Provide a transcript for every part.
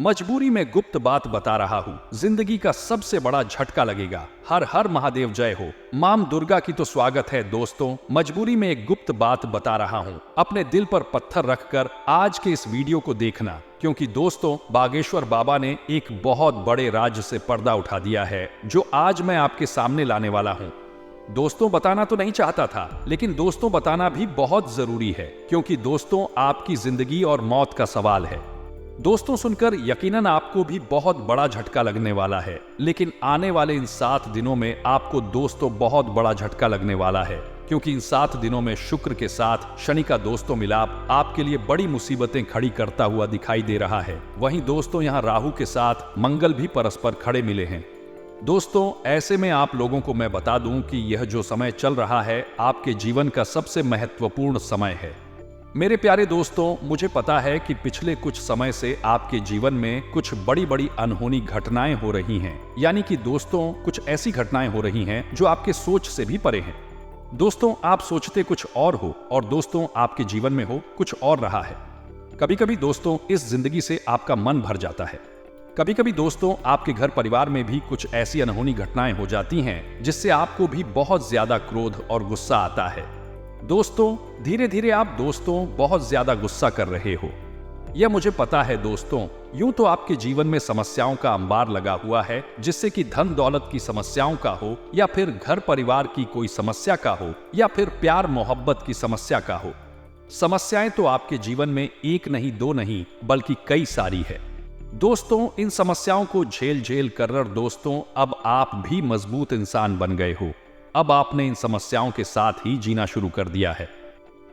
मजबूरी में गुप्त बात बता रहा हूँ, जिंदगी का सबसे बड़ा झटका लगेगा। हर हर महादेव जय हो। मां दुर्गा की तो स्वागत है दोस्तों। मजबूरी में एक गुप्त बात बता रहा हूँ, अपने दिल पर पत्थर रखकर आज के इस वीडियो को देखना, क्योंकि दोस्तों बागेश्वर बाबा ने एक बहुत बड़े राज से पर्दा उठा दिया है, जो आज मैं आपके सामने लाने वाला हूँ। दोस्तों बताना तो नहीं चाहता था, लेकिन दोस्तों बताना भी बहुत जरूरी है, क्योंकि दोस्तों आपकी जिंदगी और मौत का सवाल है। दोस्तों सुनकर यकीनन आपको भी बहुत बड़ा झटका लगने वाला है, लेकिन आने वाले इन 7 दिनों में आपको दोस्तों बहुत बड़ा झटका लगने वाला है, क्योंकि इन 7 दिनों में शुक्र के साथ शनि का दोस्तों मिलाप आपके लिए बड़ी मुसीबतें खड़ी करता हुआ दिखाई दे रहा है। वहीं दोस्तों यहाँ राहु के साथ मंगल भी परस्पर खड़े मिले हैं। दोस्तों ऐसे में आप लोगों को मैं बता दूं कि यह जो समय चल रहा है आपके जीवन का सबसे महत्वपूर्ण समय है। मेरे प्यारे दोस्तों, मुझे पता है कि पिछले कुछ समय से आपके जीवन में कुछ बड़ी बड़ी अनहोनी घटनाएं हो रही हैं। यानी कि दोस्तों कुछ ऐसी घटनाएं हो रही हैं जो आपके सोच से भी परे हैं। दोस्तों आप सोचते कुछ और हो और दोस्तों आपके जीवन में हो कुछ और रहा है। कभी कभी दोस्तों इस जिंदगी से आपका मन भर जाता है। कभी कभी दोस्तों आपके घर परिवार में भी कुछ ऐसी अनहोनी घटनाएं हो जाती हैं जिससे आपको भी बहुत ज्यादा क्रोध और गुस्सा आता है। दोस्तों धीरे धीरे आप दोस्तों बहुत ज्यादा गुस्सा कर रहे हो, यह मुझे पता है दोस्तों। यूं तो आपके जीवन में समस्याओं का अंबार लगा हुआ है, जिससे कि धन दौलत की समस्याओं का हो, या फिर घर परिवार की कोई समस्या का हो, या फिर प्यार मोहब्बत की समस्या का हो। समस्याएं तो आपके जीवन में एक नहीं दो नहीं बल्कि कई सारी है। दोस्तों इन समस्याओं को झेल झेल कर दोस्तों अब आप भी मजबूत इंसान बन गए हो। अब आपने इन समस्याओं के साथ ही जीना शुरू कर दिया है।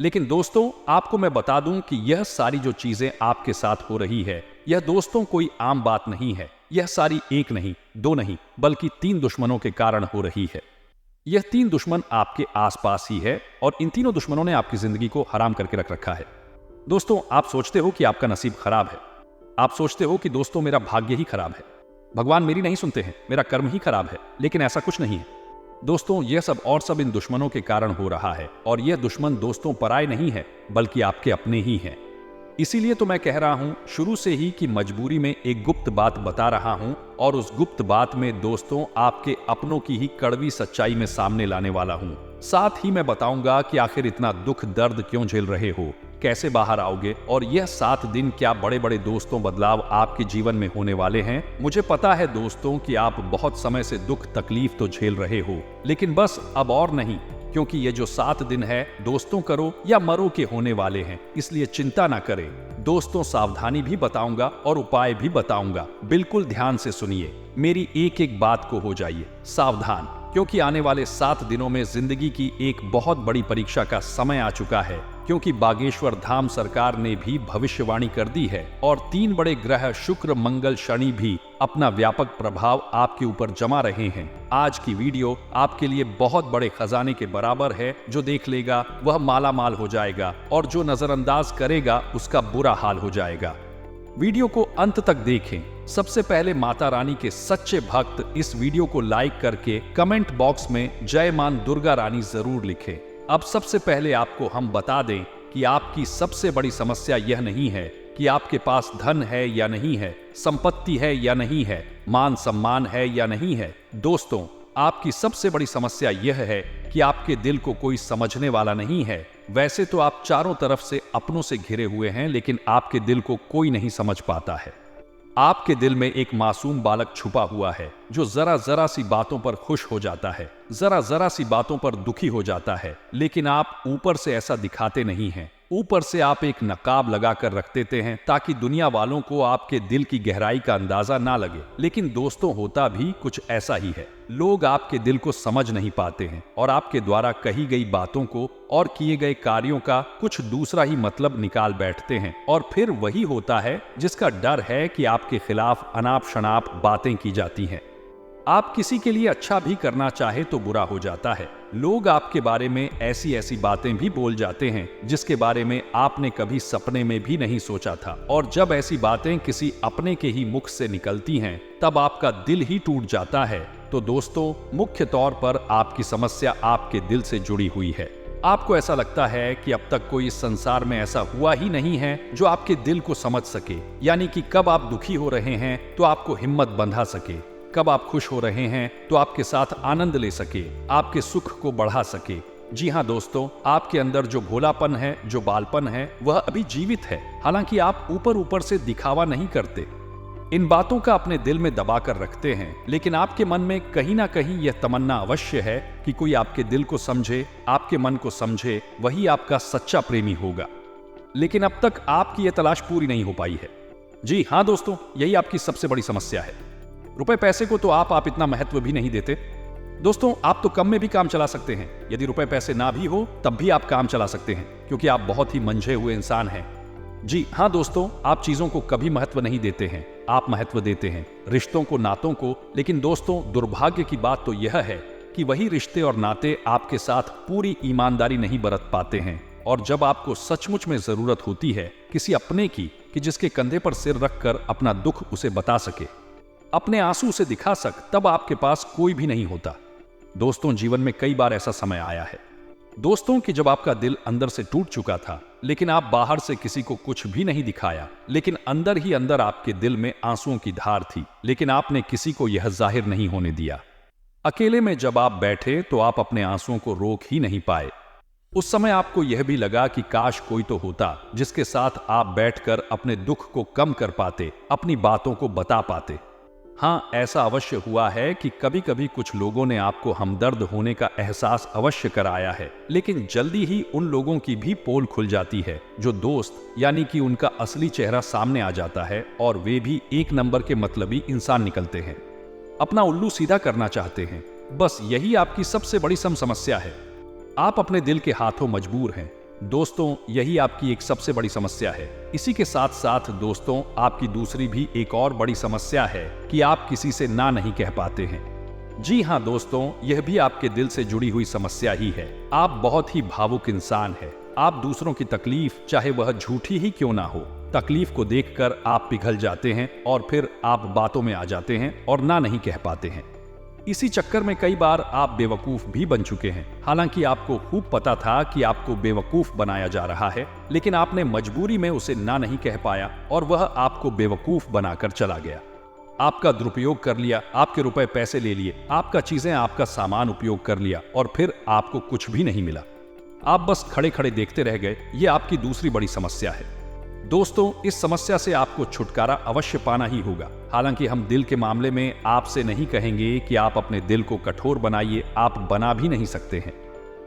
लेकिन दोस्तों आपको मैं बता दूं कि यह सारी जो चीजें आपके साथ हो रही है, यह दोस्तों कोई आम बात नहीं है। यह सारी एक नहीं दो नहीं बल्कि 3 दुश्मनों के कारण हो रही है। यह 3 दुश्मन आपके आसपास ही है और इन तीनों दुश्मनों ने आपकी जिंदगी को हराम करके रख रखा है। दोस्तों आप सोचते हो कि आपका नसीब खराब है। आप सोचते हो कि दोस्तों मेरा भाग्य ही खराब है, भगवान मेरी नहीं सुनते हैं, मेरा कर्म ही खराब है। लेकिन ऐसा कुछ नहीं है दोस्तों। यह सब और सब इन दुश्मनों के कारण हो रहा है, और यह दुश्मन दोस्तों पराये नहीं है बल्कि आपके अपने ही हैं। इसीलिए तो मैं कह रहा हूं शुरू से ही कि मजबूरी में एक गुप्त बात बता रहा हूं, और उस गुप्त बात में दोस्तों आपके अपनों की ही कड़वी सच्चाई में सामने लाने वाला हूं। साथ ही मैं बताऊंगा कि आखिर इतना दुख दर्द क्यों झेल रहे हो, कैसे बाहर आओगे, और यह 7 दिन क्या बड़े बड़े दोस्तों बदलाव आपके जीवन में होने वाले हैं। मुझे पता है दोस्तों कि आप बहुत समय से दुख तकलीफ तो झेल रहे हो, लेकिन बस अब और नहीं, क्योंकि ये जो 7 दिन है दोस्तों करो या मरो के होने वाले हैं। इसलिए चिंता ना करें दोस्तों, सावधानी भी बताऊंगा और उपाय भी बताऊंगा। बिल्कुल ध्यान से सुनिए, मेरी एक एक बात को हो जाइए सावधान, क्योंकि आने वाले 7 दिनों में जिंदगी की एक बहुत बड़ी परीक्षा का समय आ चुका है। क्योंकि बागेश्वर धाम सरकार ने भी भविष्यवाणी कर दी है, और 3 बड़े ग्रह शुक्र मंगल शनि भी अपना व्यापक प्रभाव आपके ऊपर जमा रहे हैं। आज की वीडियो आपके लिए बहुत बड़े खजाने के बराबर है। जो देख लेगा वह माला माल हो जाएगा, और जो नजरअंदाज करेगा उसका बुरा हाल हो जाएगा। वीडियो को अंत तक देखें। सबसे पहले माता रानी के सच्चे भक्त इस वीडियो को लाइक करके कमेंट बॉक्स में जय मां दुर्गा रानी जरूर लिखें। अब सबसे पहले आपको हम बता दें कि आपकी सबसे बड़ी समस्या यह नहीं है कि आपके पास धन है या नहीं है, संपत्ति है या नहीं है, मान सम्मान है या नहीं है। दोस्तों आपकी सबसे बड़ी समस्या यह है कि आपके दिल को कोई समझने वाला नहीं है। वैसे तो आप चारों तरफ से अपनों से घिरे हुए हैं, लेकिन आपके दिल को कोई नहीं समझ पाता है। आपके दिल में एक मासूम बालक छुपा हुआ है, जो जरा जरा सी बातों पर खुश हो जाता है, जरा जरा सी बातों पर दुखी हो जाता है। लेकिन आप ऊपर से ऐसा दिखाते नहीं हैं। ऊपर से आप एक नकाब लगाकर रख देते हैं ताकि दुनिया वालों को आपके दिल की गहराई का अंदाजा ना लगे। लेकिन दोस्तों होता भी कुछ ऐसा ही है। लोग आपके दिल को समझ नहीं पाते हैं, और आपके द्वारा कही गई बातों को और किए गए कार्यों का कुछ दूसरा ही मतलब निकाल बैठते हैं, और फिर वही होता है जिसका डर है कि आपके खिलाफ अनाप शनाप बातें की जाती हैं। आप किसी के लिए अच्छा भी करना चाहे तो बुरा हो जाता है। लोग आपके बारे में ऐसी ऐसी बातें भी बोल जाते हैं जिसके बारे में आपने कभी सपने में भी नहीं सोचा था, और जब ऐसी बातें किसी अपने के ही मुख से निकलती हैं तब आपका दिल ही टूट जाता है। तो दोस्तों मुख्य तौर पर आपकी समस्या आपके दिल से जुड़ी हुई है। आपको ऐसा लगता है कि अब तक कोई इस संसार में ऐसा हुआ ही नहीं है जो आपके दिल को समझ सके, यानी कि कब आप दुखी हो रहे हैं तो आपको हिम्मत बंधा सके, कब आप खुश हो रहे हैं तो आपके साथ आनंद ले सके, आपके सुख को बढ़ा सके। जी हाँ दोस्तों, आपके अंदर जो भोलापन है, जो बालपन है, वह अभी जीवित है। हालांकि आप ऊपर ऊपर से दिखावा नहीं करते, इन बातों का अपने दिल में दबा कर रखते हैं, लेकिन आपके मन में कहीं ना कहीं यह तमन्ना अवश्य है कि कोई आपके दिल को समझे, आपके मन को समझे, वही आपका सच्चा प्रेमी होगा। लेकिन अब तक आपकी यह तलाश पूरी नहीं हो पाई है। जी हाँ दोस्तों, यही आपकी सबसे बड़ी समस्या है। रुपए पैसे को तो आप इतना महत्व भी नहीं देते। दोस्तों, आप तो कम में भी काम चला सकते हैं। यदि रुपए पैसे ना भी हो तब भी आप काम चला सकते हैं, क्योंकि आप बहुत ही मंझे हुए इंसान हैं। जी हाँ दोस्तों, आप चीजों को कभी महत्व नहीं देते हैं, आप महत्व देते हैं रिश्तों को, नातों को। लेकिन दोस्तों, दुर्भाग्य की बात तो यह है कि वही रिश्ते और नाते आपके साथ पूरी ईमानदारी नहीं बरत पाते हैं। और जब आपको सचमुच में जरूरत होती है किसी अपने की, कि जिसके कंधे पर सिर रखकर अपना दुख उसे बता सके, अपने आंसू उसे दिखा सक, तब आपके पास कोई भी नहीं होता। दोस्तों, जीवन में कई बार ऐसा समय आया है दोस्तों कि जब आपका दिल अंदर से टूट चुका था, लेकिन आप बाहर से किसी को कुछ भी नहीं दिखाया, लेकिन अंदर ही अंदर आपके दिल में आंसुओं की धार थी, लेकिन आपने किसी को यह जाहिर नहीं होने दिया। अकेले में जब आप बैठे तो आप अपने आंसुओं को रोक ही नहीं पाए। उस समय आपको यह भी लगा कि काश कोई तो होता जिसके साथ आप बैठकर अपने दुख को कम कर पाते, अपनी बातों को बता पाते। हाँ, ऐसा अवश्य हुआ है कि कभी कभी कुछ लोगों ने आपको हमदर्द होने का एहसास अवश्य कराया है, लेकिन जल्दी ही उन लोगों की भी पोल खुल जाती है जो दोस्त, यानी कि उनका असली चेहरा सामने आ जाता है, और वे भी एक नंबर के मतलबी इंसान निकलते हैं, अपना उल्लू सीधा करना चाहते हैं। बस यही आपकी सबसे बड़ी समस्या है। आप अपने दिल के हाथों मजबूर हैं दोस्तों, यही आपकी एक सबसे बड़ी समस्या है। इसी के साथ साथ दोस्तों, आपकी दूसरी भी एक और बड़ी समस्या है कि आप किसी से ना नहीं कह पाते हैं। जी हाँ दोस्तों, यह भी आपके दिल से जुड़ी हुई समस्या ही है। आप बहुत ही भावुक इंसान हैं। आप दूसरों की तकलीफ, चाहे वह झूठी ही क्यों ना हो, तकलीफ को देखकर आप पिघल जाते हैं और फिर आप बातों में आ जाते हैं और ना नहीं कह पाते हैं। इसी चक्कर में कई बार आप बेवकूफ भी बन चुके हैं। हालांकि आपको खूब पता था कि आपको बेवकूफ बनाया जा रहा है, लेकिन आपने मजबूरी में उसे ना नहीं कह पाया और वह आपको बेवकूफ बनाकर चला गया। आपका दुरुपयोग कर लिया, आपके रुपए पैसे ले लिए, आपका चीजें, आपका सामान उपयोग कर लिया और फिर आपको कुछ भी नहीं मिला। आप बस खड़े खड़े देखते रह गए। ये आपकी दूसरी बड़ी समस्या है। दोस्तों, इस समस्या से आपको छुटकारा अवश्य पाना ही होगा। हालांकि हम दिल के मामले में आपसे नहीं कहेंगे कि आप अपने दिल को कठोर बनाइए, आप बना भी नहीं सकते हैं।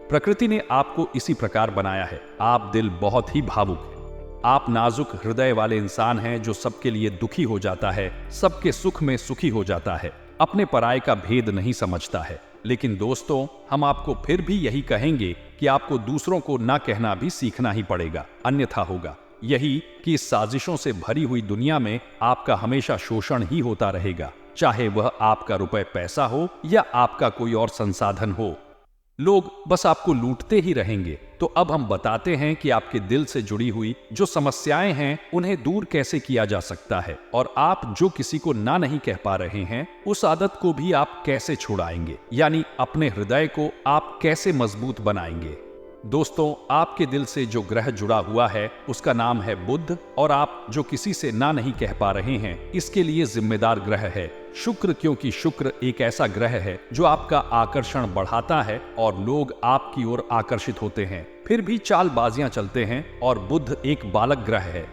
प्रकृति ने आपको इसी प्रकार बनाया है। आप दिल बहुत ही भावुक है। आप नाजुक हृदय वाले इंसान हैं जो सबके लिए दुखी हो जाता है, सबके सुख में सुखी हो जाता है, अपने पराये का भेद नहीं समझता है। लेकिन दोस्तों, हम आपको फिर भी यही कहेंगे कि आपको दूसरों को ना कहना भी सीखना ही पड़ेगा, अन्यथा होगा यही कि इस साजिशों से भरी हुई दुनिया में आपका हमेशा शोषण ही होता रहेगा, चाहे वह आपका रुपए पैसा हो या आपका कोई और संसाधन हो। लोग बस आपको लूटते ही रहेंगे। तो अब हम बताते हैं कि आपके दिल से जुड़ी हुई जो समस्याएं हैं उन्हें दूर कैसे किया जा सकता है, और आप जो किसी को ना नहीं कह पा रहे हैं उस आदत को भी आप कैसे छुड़ाएंगे, यानी अपने हृदय को आप कैसे मजबूत बनाएंगे। दोस्तों, आपके दिल से जो ग्रह जुड़ा हुआ है उसका नाम है बुध, और आप जो किसी से ना नहीं कह पा रहे हैं इसके लिए जिम्मेदार ग्रह है शुक्र, क्योंकि शुक्र एक ऐसा ग्रह है जो आपका आकर्षण बढ़ाता है और लोग आपकी ओर आकर्षित होते हैं, फिर भी चालबाजियां चलते हैं। और बुध एक बालक ग्रह है।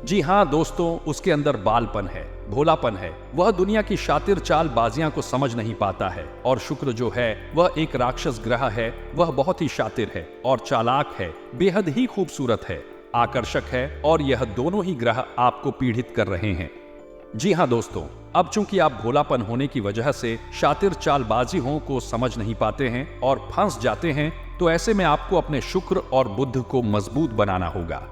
जी हाँ दोस्तों, उसके अंदर बालपन है, भोलापन है। वह दुनिया की शातिर चालबाजियां को समझ नहीं पाता है। और शुक्र जो है वह एक राक्षस ग्रह है। वह बहुत ही शातिर है और चालाक है, बेहद ही खूबसूरत है, आकर्षक है, और यह दोनों ही ग्रह आपको पीड़ित कर रहे हैं। जी हाँ दोस्तों, अब चूंकि आप भोलापन होने की वजह से शातिर चालबाजियों को समझ नहीं पाते हैं और फंस जाते हैं, तो ऐसे में आपको अपने शुक्र और बुध को मजबूत बनाना होगा।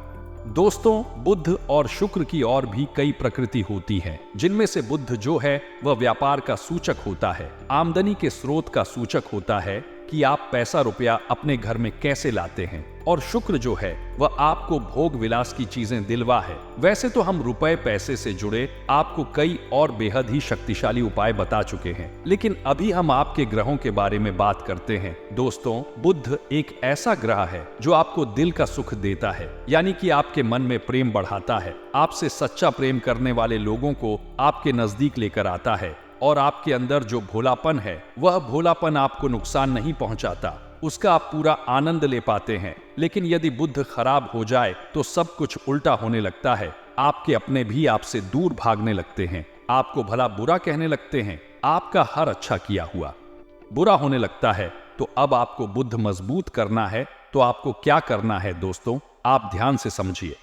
दोस्तों, बुध और शुक्र की और भी कई प्रकृति होती हैं, जिनमें से बुध जो है वह व्यापार का सूचक होता है, आमदनी के स्रोत का सूचक होता है, कि आप पैसा रुपया अपने घर में कैसे लाते हैं, और शुक्र जो है वह आपको भोग विलास की चीजें दिलवा है। वैसे तो हम रुपए पैसे से जुड़े आपको कई और बेहद ही शक्तिशाली उपाय बता चुके हैं, लेकिन अभी हम आपके ग्रहों के बारे में बात करते हैं। दोस्तों, बुध एक ऐसा ग्रह है जो आपको दिल का सुख देता है, यानी कि आपके मन में प्रेम बढ़ाता है, आपसे सच्चा प्रेम करने वाले लोगों को आपके नजदीक लेकर आता है, और आपके अंदर जो भोलापन है वह भोलापन आपको नुकसान नहीं पहुंचाता, उसका आप पूरा आनंद ले पाते हैं। लेकिन यदि बुध खराब हो जाए तो सब कुछ उल्टा होने लगता है। आपके अपने भी आपसे दूर भागने लगते हैं, आपको भला बुरा कहने लगते हैं, आपका हर अच्छा किया हुआ बुरा होने लगता है। तो अब आपको बुध मजबूत करना है तो आपको क्या करना है दोस्तों, आप ध्यान से समझिए।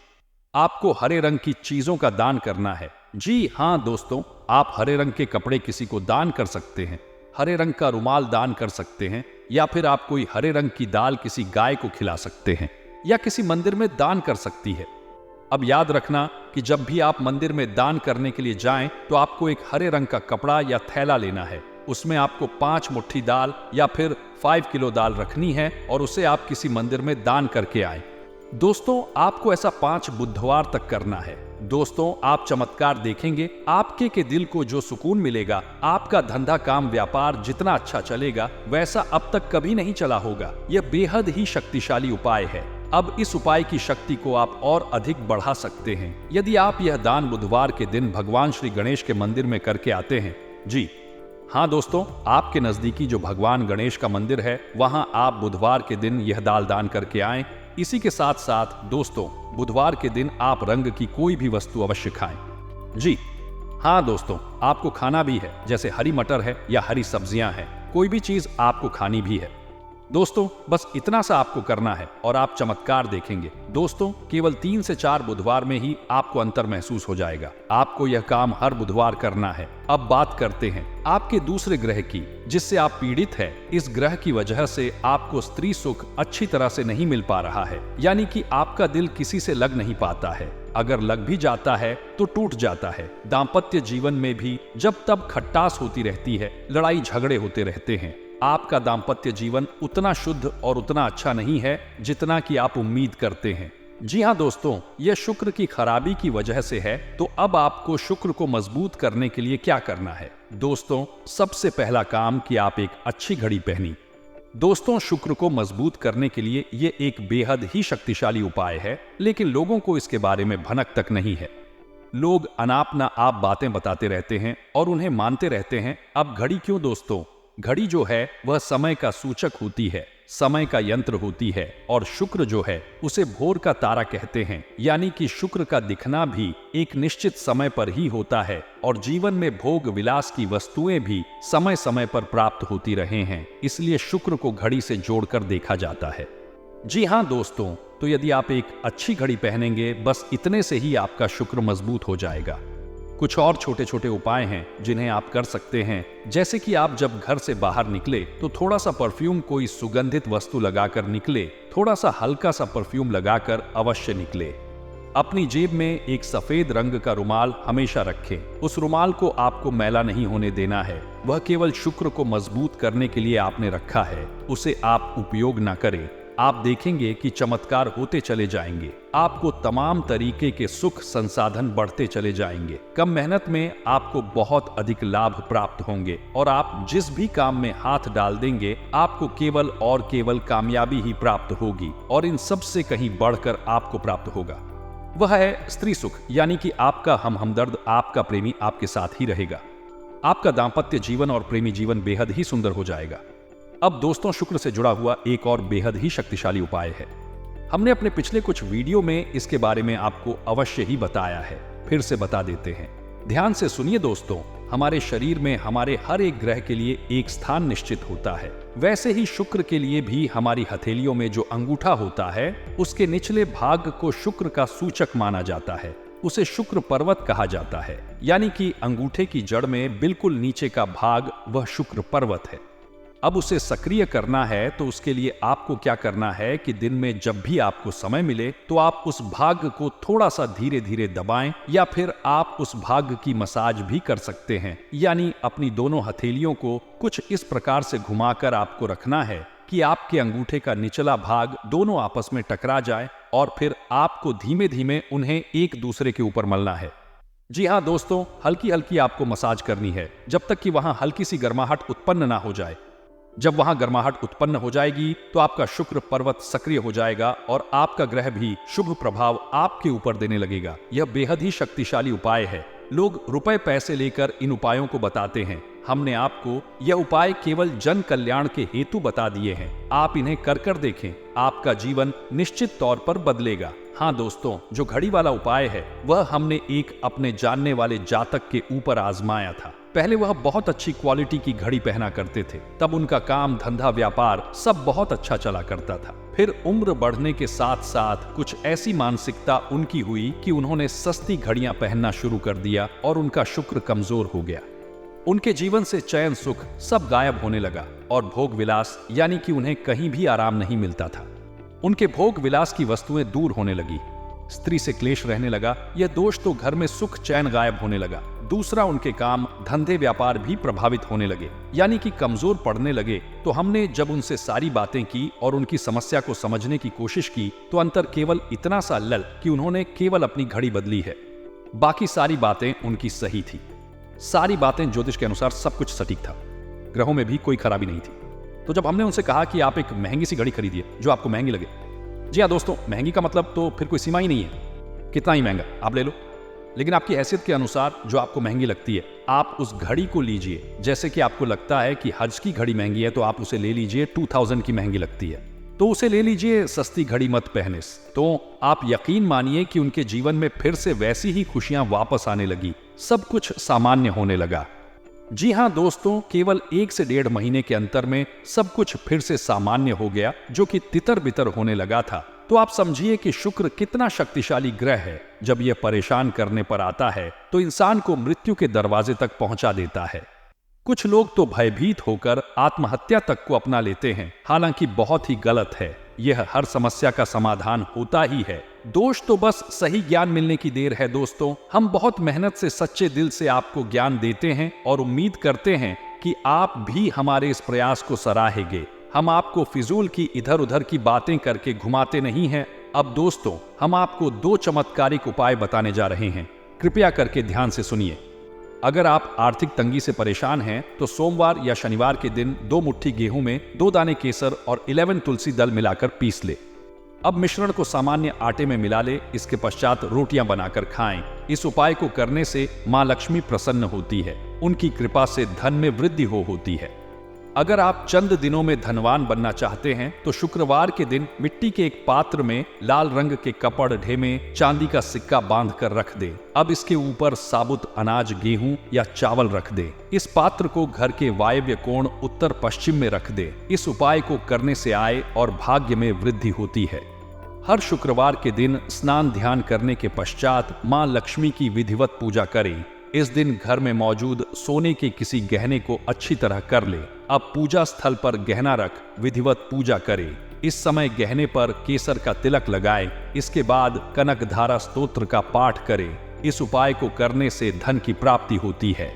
आपको हरे रंग की चीजों का दान करना है। जी हाँ दोस्तों, आप हरे रंग के कपड़े किसी को दान कर सकते हैं, हरे रंग का रुमाल दान कर सकते हैं, या फिर आप कोई हरे रंग की दाल किसी गाय को खिला सकते हैं, या किसी मंदिर में दान कर सकती है। अब याद रखना कि जब भी आप मंदिर में दान करने के लिए जाएं तो आपको एक हरे रंग का कपड़ा या थैला लेना है। उसमें आपको 5 मुट्ठी दाल या फिर 5 किलो दाल रखनी है और उसे आप किसी मंदिर में दान करके आएं। दोस्तों, आपको ऐसा 5 बुधवार तक करना है। दोस्तों, आप चमत्कार देखेंगे, आपके के दिल को जो सुकून मिलेगा, आपका धंधा काम व्यापार जितना अच्छा चलेगा वैसा अब तक कभी नहीं चला होगा। यह बेहद ही शक्तिशाली उपाय है। अब इस उपाय की शक्ति को आप और अधिक बढ़ा सकते हैं यदि आप यह दान बुधवार के दिन भगवान श्री गणेश के मंदिर में करके आते हैं। जी हाँ दोस्तों, आपके नजदीकी जो भगवान गणेश का मंदिर है वहां आप बुधवार के दिन यह दाल दान करके आएं। इसी के साथ साथ दोस्तों, बुधवार के दिन आप रंग की कोई भी वस्तु अवश्य खाएं। जी हाँ दोस्तों, आपको खाना भी है, जैसे हरी मटर है या हरी सब्जियां हैं, कोई भी चीज आपको खानी भी है। दोस्तों, बस इतना सा आपको करना है और आप चमत्कार देखेंगे। दोस्तों, केवल 3 से 4 बुधवार में ही आपको अंतर महसूस हो जाएगा। आपको यह काम हर बुधवार करना है। अब बात करते हैं आपके दूसरे ग्रह की, जिससे आप पीड़ित है। इस ग्रह की वजह से आपको स्त्री सुख अच्छी तरह से नहीं मिल पा रहा है, यानी कि आपका दिल किसी से लग नहीं पाता है। अगर लग भी जाता है तो टूट जाता है। दाम्पत्य जीवन में भी जब तब खट्टास होती रहती है, लड़ाई झगड़े होते रहते हैं। आपका दाम्पत्य जीवन उतना शुद्ध और उतना अच्छा नहीं है जितना कि आप उम्मीद करते हैं। जी हाँ दोस्तों, यह शुक्र की खराबी की वजह से है। तो अब आपको शुक्र को मजबूत करने के लिए क्या करना है? दोस्तों, सबसे पहला काम कि आप एक अच्छी घड़ी पहनी। दोस्तों, शुक्र को मजबूत करने के लिए यह एक बेहद ही शक्तिशाली उपाय है, लेकिन लोगों को इसके बारे में भनक तक नहीं है। लोग अनाप ना आप बातें बताते रहते हैं और उन्हें मानते रहते हैं। अब घड़ी क्यों दोस्तों? घड़ी जो है वह समय का सूचक होती है, समय का यंत्र होती है, और शुक्र जो है उसे भोर का तारा कहते हैं। यानी कि शुक्र का दिखना भी एक निश्चित समय पर ही होता है, और जीवन में भोग विलास की वस्तुएं भी समय समय पर प्राप्त होती रहे हैं। इसलिए शुक्र को घड़ी से जोड़कर देखा जाता है। जी हाँ दोस्तों, तो यदि आप एक अच्छी घड़ी पहनेंगे, बस इतने से ही आपका शुक्र मजबूत हो जाएगा। कुछ और छोटे छोटे उपाय हैं जिन्हें आप कर सकते हैं, जैसे कि आप जब घर से बाहर निकले तो थोड़ा सा परफ्यूम, कोई सुगंधित वस्तु लगाकर निकले। थोड़ा सा हल्का सा परफ्यूम लगाकर अवश्य निकले। अपनी जेब में एक सफेद रंग का रुमाल हमेशा रखें। उस रुमाल को आपको मैला नहीं होने देना है। वह केवल शुक्र को मजबूत करने के लिए आपने रखा है, उसे आप उपयोग ना करें। आप देखेंगे कि चमत्कार होते चले जाएंगे। आपको तमाम तरीके के सुख संसाधन बढ़ते चले जाएंगे। कम मेहनत में आपको बहुत अधिक लाभ प्राप्त होंगे, और आप जिस भी काम में हाथ डाल देंगे आपको केवल और केवल कामयाबी ही प्राप्त होगी। और इन सब से कहीं बढ़कर आपको प्राप्त होगा वह है स्त्री सुख, यानी कि आपका हमदर्द, आपका प्रेमी आपके साथ ही रहेगा। आपका दाम्पत्य जीवन और प्रेमी जीवन बेहद ही सुंदर हो जाएगा। अब दोस्तों, शुक्र से जुड़ा हुआ एक और बेहद ही शक्तिशाली उपाय है। हमने अपने पिछले कुछ वीडियो में इसके बारे में आपको अवश्य ही बताया है, फिर से बता देते हैं। ध्यान से सुनिए दोस्तों। हमारे शरीर में हमारे हर एक ग्रह के लिए एक स्थान निश्चित होता है। वैसे ही शुक्र के लिए भी हमारी हथेलियों में जो अंगूठा होता है, उसके निचले भाग को शुक्र का सूचक माना जाता है। उसे शुक्र पर्वत कहा जाता है, यानी कि अंगूठे की जड़ में बिल्कुल नीचे का भाग वह शुक्र पर्वत है। अब उसे सक्रिय करना है तो उसके लिए आपको क्या करना है कि दिन में जब भी आपको समय मिले तो आप उस भाग को थोड़ा सा धीरे धीरे दबाएं, या फिर आप उस भाग की मसाज भी कर सकते हैं। यानी अपनी दोनों हथेलियों को कुछ इस प्रकार से घुमाकर आपको रखना है कि आपके अंगूठे का निचला भाग दोनों आपस में टकरा जाए और फिर आपको धीमे धीमे उन्हें एक दूसरे के ऊपर मलना है। जी हाँ दोस्तों, हल्की हल्की आपको मसाज करनी है जब तक कि वहां हल्की सी गर्माहट उत्पन्न ना हो जाए। जब वहां गर्माहट उत्पन्न हो जाएगी तो आपका शुक्र पर्वत सक्रिय हो जाएगा और आपका ग्रह भी शुभ प्रभाव आपके ऊपर देने लगेगा। यह बेहद ही शक्तिशाली उपाय है। लोग रुपए पैसे लेकर इन उपायों को बताते हैं। हमने आपको यह उपाय केवल जन कल्याण के हेतु बता दिए हैं। आप इन्हें कर देखें, आपका जीवन निश्चित तौर पर बदलेगा। हाँ दोस्तों, जो घड़ी वाला उपाय है वह हमने एक अपने जानने वाले जातक के ऊपर आजमाया था। पहले वह बहुत अच्छी क्वालिटी की घड़ी पहना करते थे, तब उनका काम धंधा व्यापार सब बहुत अच्छा चला करता था। फिर उम्र बढ़ने के साथ साथ कुछ ऐसी मानसिकता उनकी हुई कि उन्होंने सस्ती घड़ियां पहनना शुरू कर दिया और उनका शुक्र कमजोर हो गया। उनके जीवन से चैन सुख सब गायब होने लगा और भोग विलास यानी कि उन्हें कहीं भी आराम नहीं मिलता था। उनके भोग विलास की वस्तुएं दूर होने लगी, स्त्री से क्लेश रहने लगा। यह दोष तो घर में सुख चैन गायब होने लगा। दूसरा, उनके काम धंधे व्यापार भी प्रभावित होने लगे यानी कि कमजोर पड़ने लगे। तो हमने जब उनसे सारी बातें की और उनकी समस्या को समझने की कोशिश की तो अंतर केवल इतना सा लल कि उन्होंने केवल अपनी घड़ी बदली है। बाकी सारी बातें उनकी सही थी। सारी बातें ज्योतिष के अनुसार सब कुछ सटीक था। ग्रहों में भी कोई खराबी नहीं थी। तो जब हमने उनसे कहा कि आप एक महंगी सी घड़ी खरीदिए जो आपको महंगी लगे। जी हाँ दोस्तों, महंगी का मतलब तो फिर कोई सीमा ही नहीं है, कितना ही महंगा आप ले लो, लेकिन आपकी हैसियत के अनुसार जो आपको महंगी लगती है आप उस घड़ी को लीजिए। जैसे कि आपको लगता है कि हज की घड़ी महंगी है तो आप उसे ले लीजिए, 2000 की महंगी लगती है तो उसे ले लीजिए, सस्ती घड़ी मत पहने। तो आप यकीन मानिए कि उनके जीवन में फिर से वैसी ही खुशियां वापस आने लगी, सब कुछ सामान्य होने लगा। जी हाँ दोस्तों, केवल 1 से 1.5 महीने के अंतर में सब कुछ फिर से सामान्य हो गया जो कि तितर बितर होने लगा था। तो आप समझिए कि शुक्र कितना शक्तिशाली ग्रह है। जब यह परेशान करने पर आता है तो इंसान को मृत्यु के दरवाजे तक पहुंचा देता है। कुछ लोग तो भयभीत होकर आत्महत्या तक को अपना लेते हैं, हालांकि बहुत ही गलत है। यह हर समस्या का समाधान होता ही है। दोष तो बस सही ज्ञान मिलने की देर है। दोस्तों, हम बहुत मेहनत से सच्चे दिल से आपको ज्ञान देते हैं और उम्मीद करते हैं कि आप भी हमारे इस प्रयास को सराहेंगे। हम आपको फिजूल की इधर उधर की बातें करके घुमाते नहीं हैं। अब दोस्तों, हम आपको 2 चमत्कारिक उपाय बताने जा रहे हैं। कृपया करके ध्यान से सुनिए। अगर आप आर्थिक तंगी से परेशान हैं तो सोमवार या शनिवार के दिन 2 मुट्ठी गेहूं में 2 दाने केसर और 11 तुलसी दल मिलाकर पीस ले। अब मिश्रण को सामान्य आटे में मिला ले। इसके पश्चात रोटियां बनाकर खाएं। इस उपाय को करने से मां लक्ष्मी प्रसन्न होती है। उनकी कृपा से धन में वृद्धि होती है। अगर आप चंद दिनों में धनवान बनना चाहते हैं तो शुक्रवार के दिन मिट्टी के एक पात्र में लाल रंग के कपड़ ढेमे चांदी का सिक्का बांध कर रख दे। अब इसके ऊपर साबुत अनाज, गेहूं या चावल रख दे। इस पात्र को घर के वायव्य कोण उत्तर पश्चिम में रख दे। इस उपाय को करने से आय और भाग्य में वृद्धि होती है। हर शुक्रवार के दिन स्नान ध्यान करने के पश्चात मां लक्ष्मी की विधिवत पूजा करें। इस दिन घर में मौजूद सोने के किसी गहने को अच्छी तरह कर ले। अब पूजा स्थल पर गहना रख विधिवत पूजा करे। इस समय गहने पर केसर का तिलक लगाए। इसके बाद कनक धारा स्तोत्र का पाठ करे। इस उपाय को करने से धन की प्राप्ति होती है।